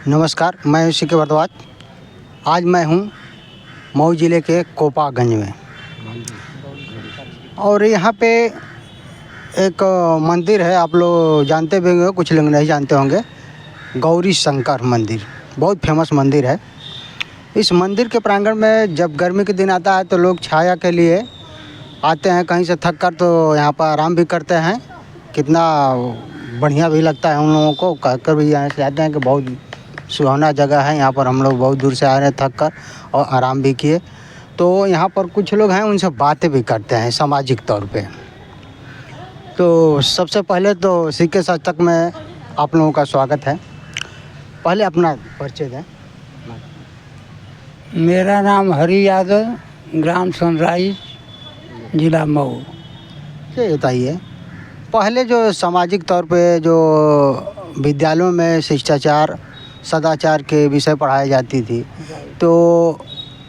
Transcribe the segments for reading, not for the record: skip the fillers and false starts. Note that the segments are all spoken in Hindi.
नमस्कार, मैं सी के भारद्वाज। आज मैं हूँ मऊ ज़िले के कोपागंज में और यहाँ पे एक मंदिर है। आप लोग जानते भी होंगे, कुछ लोग नहीं जानते होंगे। गौरी शंकर मंदिर बहुत फेमस मंदिर है। इस मंदिर के प्रांगण में जब गर्मी के दिन आता है तो लोग छाया के लिए आते हैं। कहीं से थक कर तो यहाँ पर आराम भी करते हैं। कितना बढ़िया भी लगता है उन लोगों को। कहकर भी यहाँ से आते हैं कि बहुत सुहाना जगह है। यहाँ पर हम लोग बहुत दूर से आ रहे हैं, थक कर और आराम भी किए। तो यहाँ पर कुछ लोग हैं, उनसे बातें भी करते हैं सामाजिक तौर पे। तो सबसे पहले तो सीके सच तक में आप लोगों का स्वागत है। पहले अपना परिचय दें। मेरा नाम हरि यादव, ग्राम सनराइज, जिला मऊ। ये बताइए, पहले जो सामाजिक तौर पे जो विद्यालयों में शिष्टाचार सदाचार के विषय पढ़ाई जाती थी, तो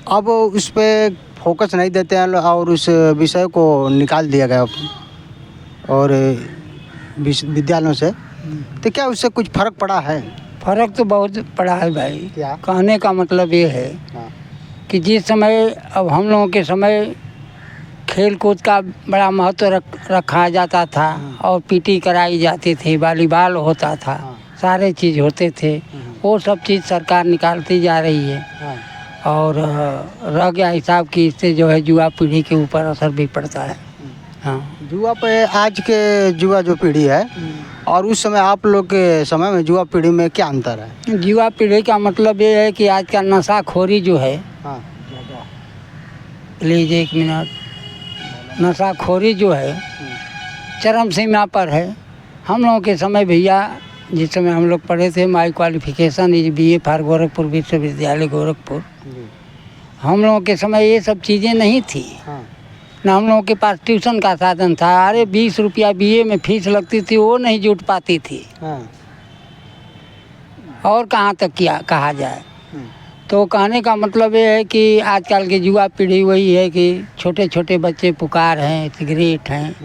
अब उस पर फोकस नहीं देते हैं और उस विषय को निकाल दिया गया और विद्यालयों से। तो क्या उससे कुछ फ़र्क पड़ा है? फ़र्क तो बहुत पड़ा है भाई। क्या कहने का मतलब ये है कि जिस समय अब हम लोगों के समय खेल कूद का बड़ा महत्व रखा जाता था और पीटी कराई जाती थी, वॉलीबॉल होता था, सारे चीज़ होते थे। वो सब चीज़ सरकार निकालती जा रही है और रह गया हिसाब कि इससे जो है युवा पीढ़ी के ऊपर असर भी पड़ता है। हाँ, युवा पे आज के युवा जो पीढ़ी है और उस समय आप लोग के समय में युवा पीढ़ी में क्या अंतर है? युवा पीढ़ी का मतलब ये है कि आज का नशाखोरी जो है, प्लीज़ एक मिनट, नशाखोरी जो है चरम सीमा पर है। हम लोगों के समय भैया, जिस समय हम लोग पढ़े थे, माई qualification is BA for Gorakhpur विश्वविद्यालय गोरखपुर। हम लोगों के समय ये सब चीज़ें नहीं थी। ना हम लोगों के पास ट्यूशन का साधन था। अरे 20 रुपया BA में फीस लगती थी, वो नहीं जुट पाती थी। और कहाँ तक क्या कहा जाए। तो कहने का मतलब ये है कि आजकल की युवा पीढ़ी वही है कि छोटे छोटे बच्चे पुकार हैं, सिगरेट हैं,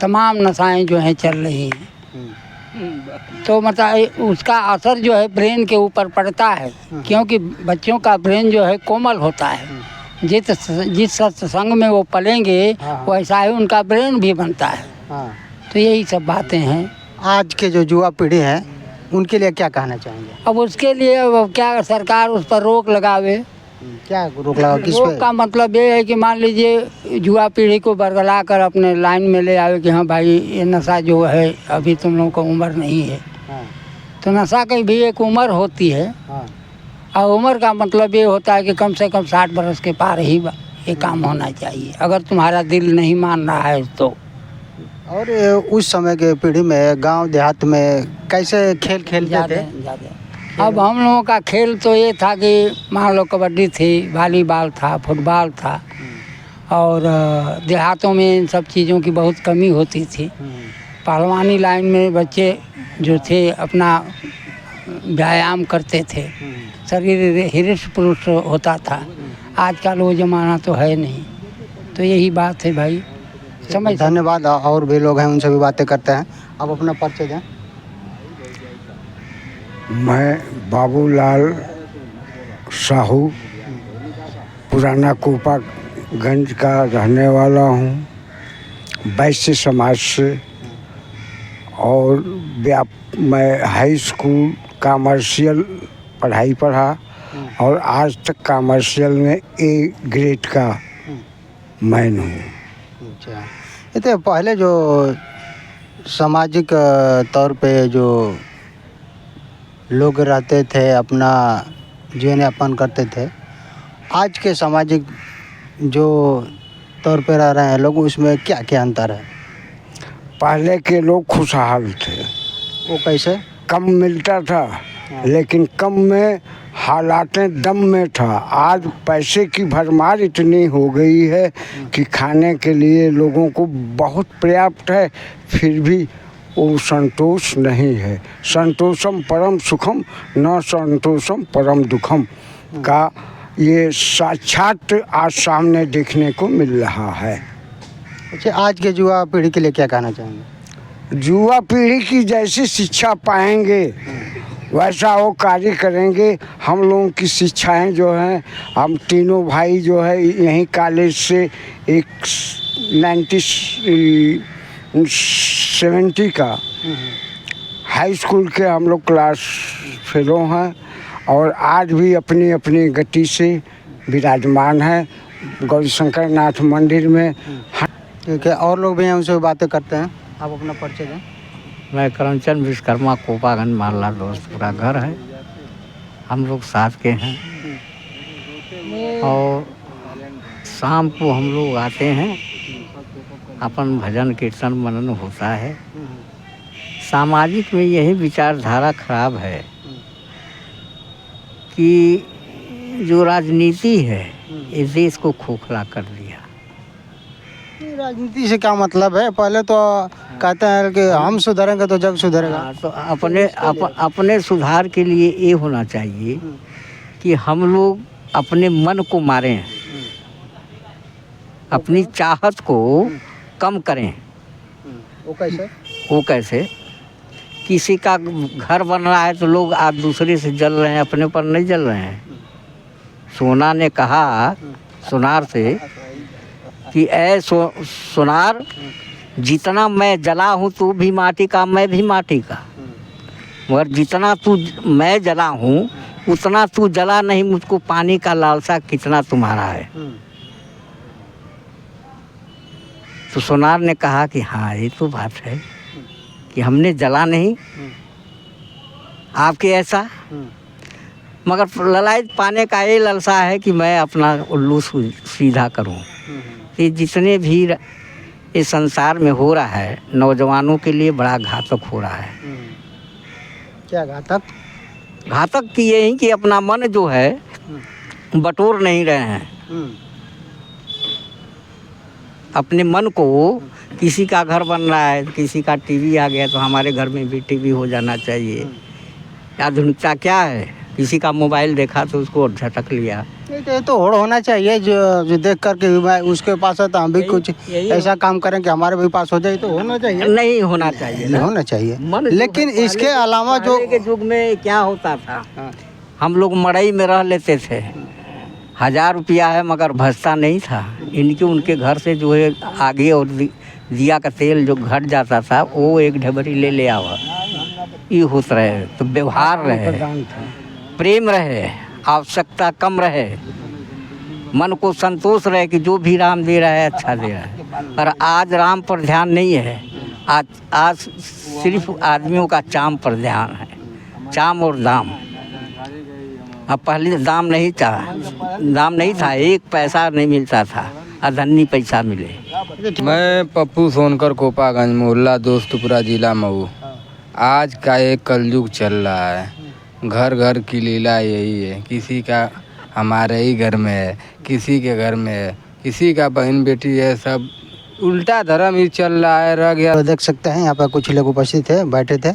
तमाम नशाएं जो हैं चल रही हैं। तो मतलब उसका असर जो है ब्रेन के ऊपर पड़ता है, क्योंकि बच्चों का ब्रेन जो है कोमल होता है। जिस सत्संग में वो पलेंगे वैसा ही उनका ब्रेन भी बनता है। तो यही सब बातें हैं। आज के जो युवा पीढ़ी है उनके लिए क्या कहना चाहेंगे? अब उसके लिए अब क्या सरकार उस पर रोक लगावे। क्या रोक लगा? किस रोक पे? का मतलब ये है कि मान लीजिए युवा पीढ़ी को बरगला कर अपने लाइन में ले आवे कि हाँ भाई, ये नशा जो है अभी तुम लोगों को उम्र नहीं है। तो नशा की भी एक उम्र होती है और उम्र का मतलब ये होता है कि कम से कम 60 बरस के पार ही ये काम होना चाहिए, अगर तुम्हारा दिल नहीं मान रहा है तो। और उस समय के पीढ़ी में गांव देहात में कैसे खेल खेलते थे? अब हम लोगों का खेल तो ये था कि मान लो कबड्डी थी, वॉलीबॉल था, फुटबॉल था और देहातों में इन सब चीज़ों की बहुत कमी होती थी। पहलवानी लाइन में बच्चे जो थे अपना व्यायाम करते थे, शरीर हिरिष्ट पुरुष होता था। आजकल वो ज़माना तो है नहीं। तो यही बात है भाई। समझ। धन्यवाद। और भी लोग हैं, उनसे भी बातें करते हैं। आप अपना परिचय दें। मैं बाबूलाल साहू, पुराना कोपागंज का रहने वाला हूँ, वैश्य समाज से। और मैं हाई स्कूल कमर्शियल पढ़ाई पढ़ा और आज तक कमर्शियल में A ग्रेड का मैन हूँ। अच्छा, ये तो पहले जो सामाजिक तौर पे जो लोग रहते थे, अपना जीवन यापन करते थे, आज के सामाजिक जो तौर पे रह रहे हैं लोग, उसमें क्या क्या अंतर है? पहले के लोग खुशहाल थे। वो कैसे? कम मिलता था लेकिन कम में हालातें दम में था। आज पैसे की भरमार इतनी हो गई है कि खाने के लिए लोगों को बहुत पर्याप्त है, फिर भी वो संतोष नहीं है। संतोषम परम सुखम न संतोषम परम दुखम का ये साक्षात आज सामने देखने को मिल रहा है। अच्छा, आज के युवा पीढ़ी के लिए क्या कहना चाहेंगे? युवा पीढ़ी की जैसी शिक्षा पाएंगे वैसा वो कार्य करेंगे। हम लोगों की शिक्षाएं जो हैं, हम तीनों भाई जो है यहीं कॉलेज से एक 1970 का हाई स्कूल के हम लोग क्लास फेलो हैं और आज भी अपनी अपनी गति से विराजमान है गौरी शंकर नाथ मंदिर में। ठीक है, और लोग भी हैं उनसे बातें करते हैं। आप अपना परिचय दें। मैं करमचंद विश्वकर्मा कोपागंज मारला दोस्तपुरा घर है। हम लोग साथ के हैं और शाम को हम लोग आते हैं, अपन भजन कीर्तन मनन होता है। सामाजिक में यही विचारधारा खराब है कि जो राजनीति है इस देश को खोखला कर दिया। राजनीति से क्या मतलब है? पहले तो कहते हैं कि हम सुधरेंगे तो जग सुधरेगा। तो अपने सुधार के लिए ये होना चाहिए कि हम लोग अपने मन को मारें, अपनी चाहत को कम करें। वो कैसे? वो कैसे? किसी का घर बन रहा है तो लोग आज दूसरे से जल रहे हैं, अपने पर नहीं जल रहे हैं। सोना ने कहा सुनार से कि ऐ सुनार, जितना मैं जला हूँ तू भी माटी का, मैं भी माटी का, मगर जितना तू मैं जला हूँ उतना तू जला नहीं। मुझको पानी का लालसा कितना तुम्हारा है। तो सोनार ने कहा कि हाँ ये तो बात है कि हमने जला नहीं आपके ऐसा, मगर ललायत पाने का ये लालसा है कि मैं अपना उल्लू सीधा करूं। ये जितने भी इस संसार में हो रहा है नौजवानों के लिए बड़ा घातक हो रहा है। क्या घातक? घातक की यही कि अपना मन जो है बटोर नहीं रहे हैं। अपने मन को, किसी का घर बन रहा है, किसी का टीवी आ गया तो हमारे घर में भी टीवी हो जाना चाहिए। आधुनिकता क्या है? किसी का मोबाइल देखा तो उसको झटक लिया। ये तो होड़ होना चाहिए जो देख करके उसके पास है तो हम भी कुछ ऐसा काम करें कि हमारे भी पास हो जाए। तो होना चाहिए। नहीं होना चाहिए ना। होना चाहिए। लेकिन है, इसके अलावा जो पहले के युग में क्या होता था, हम लोग मड़ई में रह लेते थे। 1000 रुपया है मगर भसता नहीं था। इनके उनके घर से जो है आगे और दिया का तेल जो घट जाता था वो एक ढबरी ले आवा। ये होता रहे तो व्यवहार रहे, प्रेम रहे, आवश्यकता कम रहे, मन को संतोष रहे कि जो भी राम दे रहा है अच्छा दे रहा है। और आज राम पर ध्यान नहीं है, आज सिर्फ आदमियों का चाम पर ध्यान है, चाम और दाम। अब पहले दाम नहीं था, 1 पैसा नहीं मिलता था, अधन्नी पैसा मिले। मैं पप्पू सोनकर कोपागंज मोहल्ला दोस्तपुरा जिला मऊ। आज का एक कलयुग चल रहा है, घर घर की लीला यही है। किसी का हमारे ही घर में है, किसी के घर में है, किसी का बहन बेटी है, सब उल्टा धर्म ही चल रहा है। रह गया। तो देख सकते हैं यहाँ पर कुछ लोग उपस्थित थे, बैठे थे,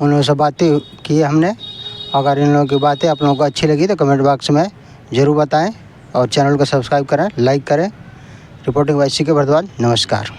उन लोगों से बातें की हमने। अगर इन लोगों की बातें आप लोगों को अच्छी लगी तो कमेंट बॉक्स में ज़रूर बताएं और चैनल को सब्सक्राइब करें, लाइक करें। रिपोर्टिंग बाय सी के भारद्वाज, नमस्कार।